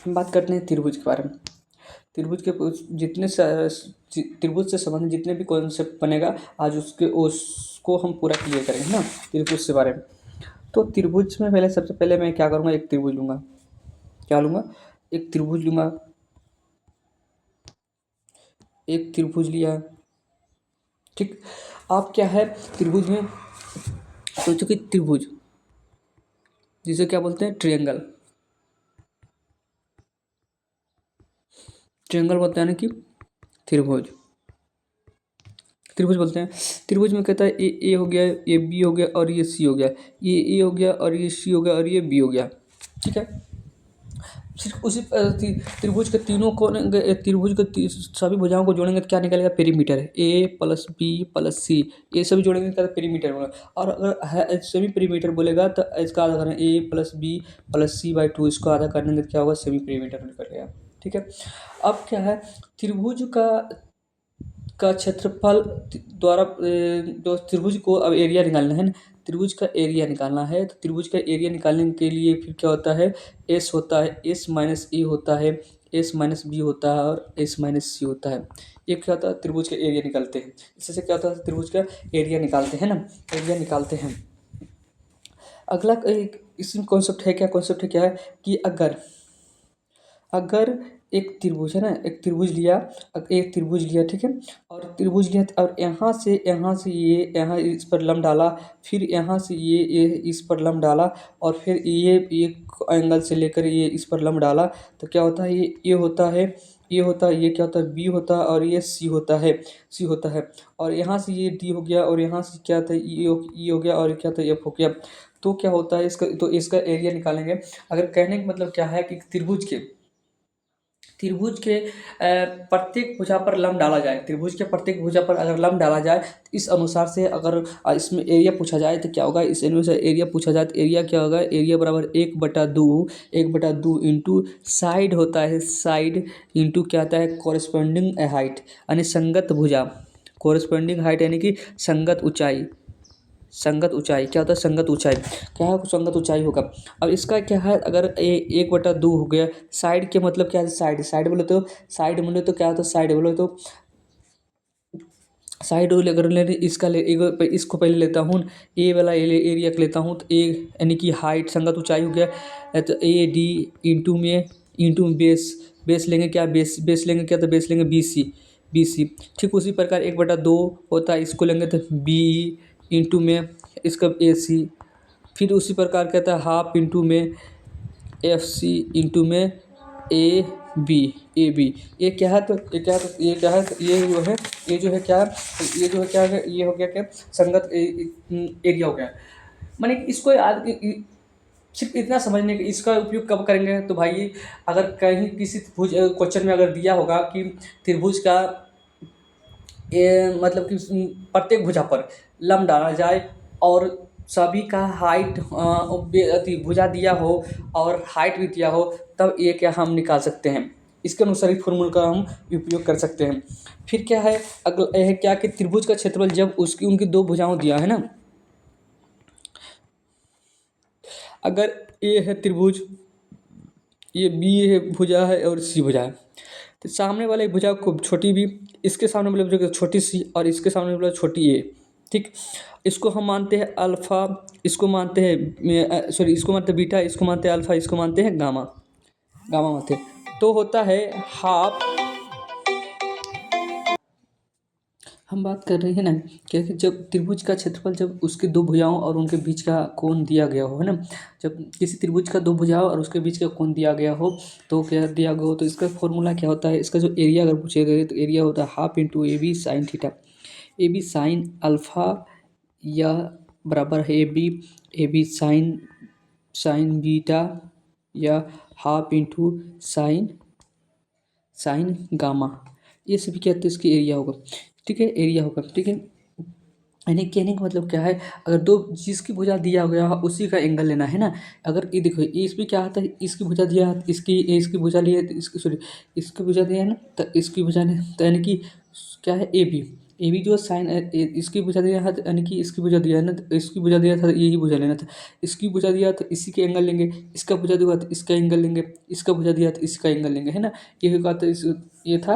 हम बात करते हैं त्रिभुज के बारे में। त्रिभुज के त्रिभुज से संबंधित जितने भी कॉन्सेप्ट बनेगा आज उसको हम पूरा क्लियर करेंगे, है ना, त्रिभुज से बारे में। तो त्रिभुज में पहले सबसे पहले मैं क्या करूँगा, एक त्रिभुज लूँगा। क्या लूँगा? एक त्रिभुज लूँगा। एक त्रिभुज लिया, ठीक। आप क्या है त्रिभुज में सोचो कि त्रिभुज जिसे क्या बोलते हैं, ट्रायंगल। ट्रायंगल बोलते हैं ना कि त्रिभुज, त्रिभुज बोलते हैं। त्रिभुज में कहता है ए हो गया, ये बी हो गया और ये सी हो गया, ये ए हो गया और ये सी हो गया और ये बी हो गया, ठीक है। सिर्फ उसी त्रिभुज के तीनों कोने, त्रिभुज के सभी भुजाओं को जोड़ेंगे तो क्या निकलेगा, पेरीमीटर। ए प्लस बी प्लस सी, ये सभी जोड़ेंगे तो पेरीमीटर होगा। और अगर है सेमी पेरीमीटर बोलेगा तो इसका आधा करना, A plus B plus C by 2, इसको आधा करने तो क्या होगा, सेमी पेरीमीटर निकलेगा, ठीक है। अब क्या है, त्रिभुज का क्षेत्रफल द्वारा जो त्रिभुज को अब एरिया निकालना है ना, त्रिभुज का एरिया निकालना है। तो त्रिभुज का एरिया निकालने के लिए फिर क्या होता है, एस होता है, एस माइनस ए होता है, एस माइनस बी होता है और एस माइनस सी होता है। ये क्या होता है, त्रिभुज का एरिया निकालते हैं। इससे क्या होता है, त्रिभुज का एरिया निकालते हैं ना, एरिया निकालते हैं। अगला एक इसमें कॉन्सेप्ट है, क्या कॉन्सेप्ट है, क्या है कि अगर एक त्रिभुज है ना, एक त्रिभुज लिया, ठीक है। और त्रिभुज लिया और यहाँ से ये यहाँ इस पर लंब डाला, फिर यहाँ से ये इस पर लंब डाला, और फिर ये एक एंगल से लेकर ये इस पर लंब डाला, तो क्या होता है, ये होता है, ये क्या होता है, बी होता है, और ये सी होता है। और यहाँ से ये डी हो गया, और यहाँ से क्या होता है, ई हो गया, और क्या होता है, एफ हो गया। तो क्या होता है इसका एरिया निकालेंगे। अगर कहने का मतलब क्या है कि त्रिभुज के प्रत्येक भुजा पर लंब डाला जाए, त्रिभुज के प्रत्येक भुजा पर अगर लंब डाला जाए तो इस अनुसार से अगर इसमें एरिया पूछा जाए तो क्या होगा, इस अनुसार एरिया पूछा जाए तो एरिया क्या होगा, एरिया बराबर 1/2 इंटू साइड होता है, साइड इंटू क्या आता है, कॉरेस्पॉन्डिंग हाइट, यानी संगत भुजा, कॉरेस्पॉन्डिंग हाइट यानी कि संगत ऊंचाई क्या होता है, संगत ऊंचाई क्या है, संगत ऊंचाई होगा। अब इसका क्या है, अगर 1/2 हो गया, साइड के मतलब क्या है, साइड बोले तो क्या होता है, साइड अगर लेने इसको पहले लेता हूँ, ए वाला एरिया लेता हूँ, तो ए यानी कि हाइट संगत ऊंचाई हो गया, तो ए डी इंटू बेस लेंगे, क्या बेस लेंगे, क्या तो बेस लेंगे बी सी। ठीक उसी प्रकार 1/2 होता है, इसको लेंगे तो बी इंटू में इसका ए सी। फिर उसी प्रकार कहता है हाफ इंटू में एफ सी इंटू में ए बी ये क्या है, तो ये क्या है, ये जो है क्या है, ये हो गया क्या, संगत एरिया हो गया। माने कि इसको सिर्फ इतना समझने के इसका उपयोग कब करेंगे, तो भाई अगर कहीं किसी क्वेश्चन में अगर दिया होगा कि त्रिभुज का मतलब कि प्रत्येक भुजा पर लंब डाला जाए और सभी का हाइट भुजा दिया हो और हाइट भी दिया हो, तब ये क्या हम निकाल सकते हैं, इसके अनुसार ही फॉर्मूला का हम उपयोग कर सकते हैं। फिर क्या है, अगला यह है क्या कि त्रिभुज का क्षेत्रफल जब उनकी दो भुजाओं दिया है ना, अगर ए है त्रिभुज, ये बी है भुजा है और सी भुजा है, तो सामने वाले भुजा को छोटी बी, इसके सामने वाले भुजा को छोटी सी और इसके सामने वाले छोटी ए, ठीक। इसको हम मानते हैं अल्फ़ा, इसको मानते हैं इसको मानते हैं बीटा, इसको मानते हैं अल्फ़ा, इसको मानते हैं गामा मानते हैं। तो होता है हाफ, हम बात कर रहे हैं ना कि जब त्रिभुज का क्षेत्रफल जब उसके दो भुजाओं और उनके बीच का कोण दिया गया हो, है ना, जब किसी त्रिभुज का दो भुजाओं और उसके बीच का कोण दिया गया हो, तो क्या दिया गया हो, तो इसका फॉर्मूला क्या होता है, इसका जो एरिया अगर पूछे गए तो एरिया होता है half into a b sine theta, a b sine alpha या बराबर है ए बी साइन बीटा या हाफ इंटू साइन गामा, ये सभी क्या होते हैं, इसकी एरिया होगा, ठीक है, एरिया होगा, ठीक है। यानी कहने का मतलब क्या है, अगर दो जिसकी भुजा दिया गया है उसी का एंगल लेना है ना। अगर ये देखो इसमें क्या आता है, इसकी भुजा दिया है, इसकी भुजा लिया है, इसकी भुजा दिया है ना, तो इसकी भुजा ने तो यानी कि क्या है ए बी, ए बी जो साइन इसकी भुजा दिया है यानी कि इसकी भुजा दिया है ना, तो इसकी भुजा दिया था, यही भुजा लेना था। इसकी भुजा दिया तो इसी के एंगल लेंगे, इसका भुजा दिया तो इसका एंगल लेंगे, इसका भुजा दिया तो इसका एंगल लेंगे, है ना। ये होगा तो इस ये था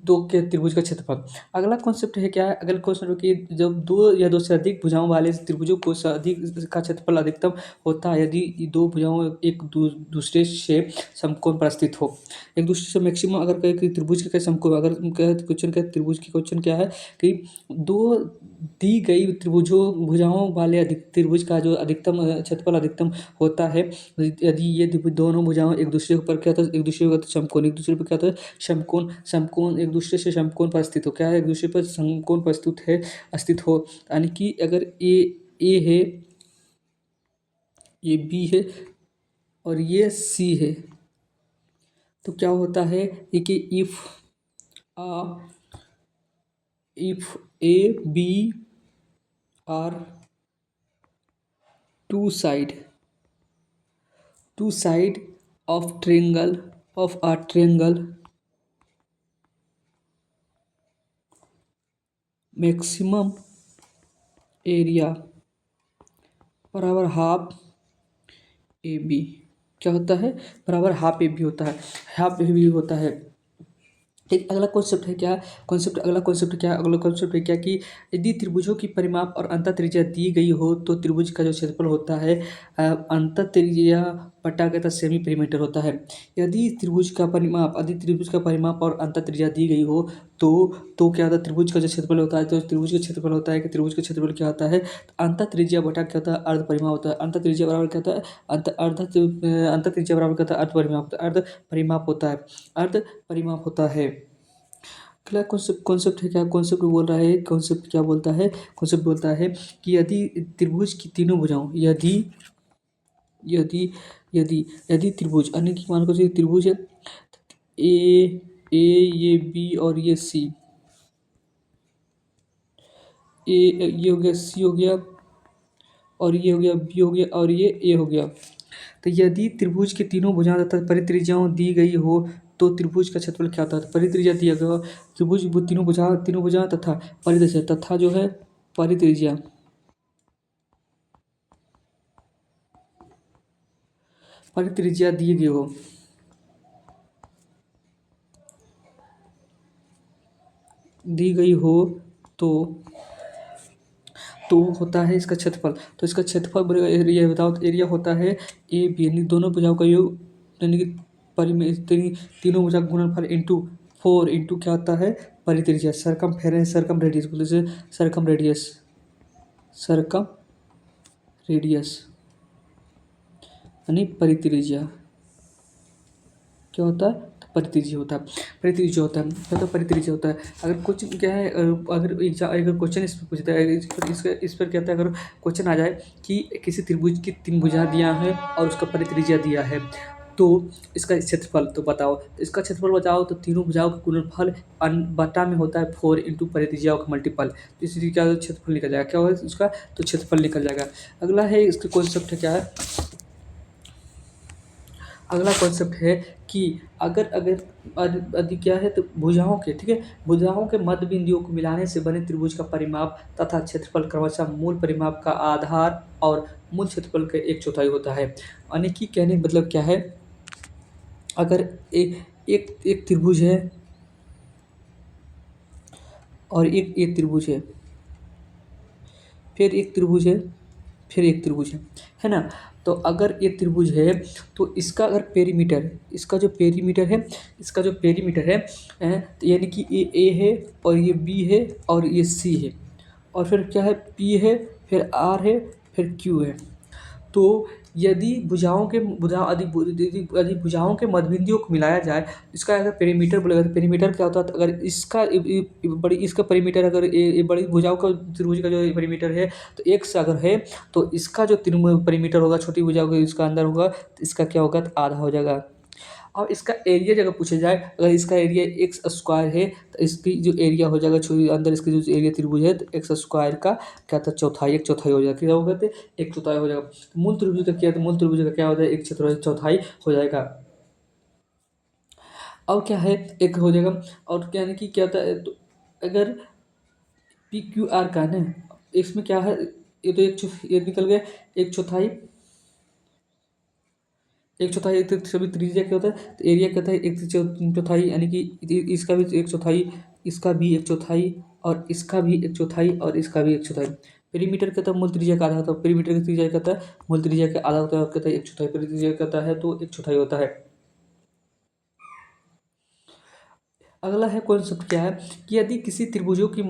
दो के त्रिभुज का क्षेत्रफल। अगला कॉन्सेप्ट है क्या है, अगला क्वेश्चन है कि जब दो या दो से अधिक भुजाओं वाले त्रिभुजों को से अधिक का क्षेत्रफल अधिकतम होता है यदि ये दो भुजाओं एक दूसरे से समकोण पर स्थित हो। एक दूसरे से मैक्सिमम अगर कहे कि त्रिभुज के समकोण, अगर क्वेश्चन का त्रिभुज की क्वेश्चन क्या है कि दो दी गई त्रिभुजों भुजाओं वाले अधिक त्रिभुज का जो अधिकतम क्षेत्रफल अधिकतम होता है यदि ये दोनों भुजाओं एक दूसरे पर क्या होता है, एक दूसरे पर समकोण, एक दूसरे पर क्या होता है समकोण, समकोण एक दूसरे से समकोण पर स्थित हो, क्या है एक दूसरे पर समकोण पर स्थित हो, यानी कि अगर ए है, ये बी है और ये सी है, तो क्या होता है ये कि if a b are two side of a triangle, maximum area बराबर हाफ ए बी, क्या होता है बराबर हाफ ए बी होता है, हाफ ए बी होता है। एक अगला कॉन्सेप्ट है क्या, अगला कॉन्सेप्ट है क्या कि यदि त्रिभुजों की परिमाप और अंतः त्रिज्या दी गई हो तो त्रिभुज का जो क्षेत्रफल होता है अंतः त्रिज्या बटा कहता सेमी पेरीमीटर होता है। यदि त्रिभुज का परिमाप और अंतः त्रिज्या दी गई हो तो क्या होता है त्रिभुज का जो क्षेत्रफल होता है, तो त्रिभुज का क्षेत्रफल होता है कि त्रिभुज का क्षेत्रफल क्या होता है अंतः त्रिज्या बटा क्या होता है अर्ध परिमाप होता है। अंतः त्रिज्या बराबर क्या होता है अंतः त्रिज्या बराबर क्या होता है अर्ध परिमाप होता है, अर्ध परिमाप होता है। अगला कॉन्सेप्ट है क्या, कॉन्सेप्ट बोल रहा है, कॉन्सेप्ट क्या बोलता है, कॉन्सेप्ट बोलता है कि यदि त्रिभुज की तीनों भुजाओं यदि यदि त्रिभुज यानी कि मान लो त्रिभुज है ए ये बी और ये सी, ये हो गया, सी हो गया और ये हो गया, बी हो गया और ये ए हो गया। तो यदि त्रिभुज की तीनों भुजाएं तथा परित्रिज्याओं दी गई हो तो त्रिभुज का क्षेत्रफल क्या होता है। परित्रिज्या दिया गया हो, त्रिभुज तीनों भुजा तथा परित्रिज्या, तथा जो है परित्रिज्या दी गई हो, तो होता है इसका क्षेत्रफल। तो इसका क्षेत्रफल बोलेगा एरिया, बताओ तो एरिया होता है ए बी यानी दोनों भुजाओं का योग यानी कि तीनों भुजा का गुणनफल इंटू 4 इंटू क्या होता है परित्रिज्या, सरकम रेडियस बोलते हैं, सरकम रेडियस यानी परित्रिज्या क्या होता है तो परित्रिज्या होता है, क्या होता है परित्रिज्या होता है। अगर कुछ क्या है अगर क्वेश्चन इस पर पूछता है इस पर क्या होता है, अगर क्वेश्चन आ जाए कि किसी त्रिभुज की 3 भुजा दिया है और उसका परित्रिज्या दिया है तो इसका क्षेत्रफल तो बताओ, तो इसका क्षेत्रफल बताओ तो तीनों भुजाओं का गुणनफल बटा में होता है 4 इंटू परित्रिज्याओं का मल्टीपल, तो इसलिए क्या क्षेत्रफल निकल जाएगा, क्या होगा उसका तो क्षेत्रफल निकल जाएगा। अगला है इसका कॉन्सेप्ट है क्या है, अगला कॉन्सेप्ट है कि अगर यदि क्या है तो भुजाओं के ठीक है भुजाओं के मध्य बिंदुओं को मिलाने से बने त्रिभुज का परिमाप तथा क्षेत्रफल क्रमशः मूल परिमाप का आधार और मूल क्षेत्रफल का 1/4 होता है। यानी कि कहने का मतलब क्या है, अगर एक त्रिभुज है और एक त्रिभुज है, फिर एक त्रिभुज है, फिर एक त्रिभुज है ना। तो अगर ये त्रिभुज है तो इसका अगर पेरीमीटर, इसका जो पेरीमीटर है तो यानी कि ये ए है और ये बी है और ये सी है और फिर क्या है पी है, फिर आर है, फिर क्यू है। तो यदि यदि भुजाओं के मध्यबिंदुओं को मिलाया जाए, इसका अगर पेरीमीटर बोलेगा तो पेरीमीटर क्या होता है, तो अगर इसका पेरीमीटर अगर ये बड़ी भुजाओं का त्रिभुज का जो पेरीमीटर है तो एक से अगर है तो इसका जो पेरीमीटर होगा छोटी भुजाओं का इसका अंदर होगा तो इसका क्या होगा तो आधा हो जाएगा। अब इसका एरिया जगह पूछा जाए, अगर इसका एरिया एक्स स्क्वायर है तो इसकी जो एरिया हो जाएगा अंदर इसकी जो एरिया त्रिभुज है तो एक्स स्क्वायर का क्या था चौथाई, एक चौथाई हो जाएगा, क्या होगा तो एक चौथाई हो जाएगा। तो मूल त्रिभुज का क्या है, तो मूल त्रिभुज का क्या होता है एक चौथाई हो जाएगा। और क्या है एक हो जाएगा और क्या है कि क्या होता है तो अगर पी क्यू आर का है ना। इसमें क्या है, ये तो ये निकल गया। एक चौथाई, एक चौथाई एक सभी त्रिज्या क्या होता है, तो एरिया क्या होता है, एक चौथाई, यानी कि इसका भी एक चौथाई, इसका भी एक चौथाई, और इसका भी एक चौथाई, और इसका भी एक चौथाई। पेरीमीटर कहता है मूल त्रिज्या का आधा होता है, पेरीमीटर की त्रिज्या कहता है मूल त्रिज्या के आधा होता है, और कहता है एक चौथाई, पेरी त्रिज्या कहता है तो एक चौथाई होता है। अगला है कॉन्सेप्ट क्या है कि यदि किसी त्रिभुजों की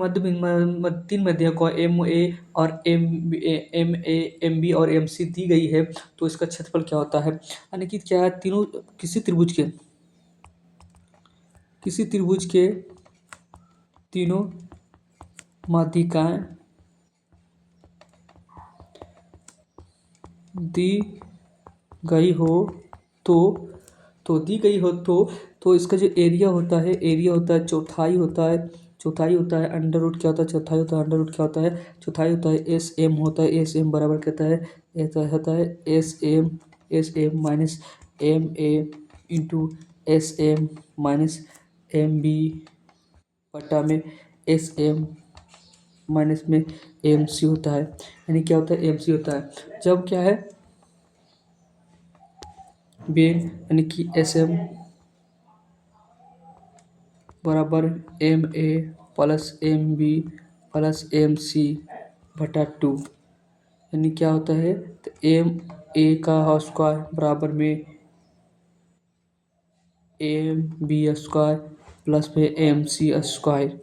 तीन मध्य को एम ए और एम बी और एम सी दी गई है तो इसका क्षेत्रफल क्या होता है। यानी कि क्या है, तीनों किसी त्रिभुज के तीनों माध्यिकाएं दी गई हो तो दी गई हो तो इसका जो एरिया होता है चौथाई होता है, अंडर रूट क्या होता है, चौथाई होता है, अंडर रूट क्या होता है, चौथाई होता है, एस एम होता है, एस एम बराबर कहता है, ऐसा होता है s m minus m a into s m minus m b बटा में एस एम माइनस में एम सी होता है। यानी क्या होता है, एम सी होता है जब क्या है बेन, यानी कि एस एम बराबर m a plus m b plus m c बटा टू। यानी क्या होता है, तो एम ए का स्क्वायर बराबर में एम बी स्क्वायर प्लस में एम सी स्क्वायर।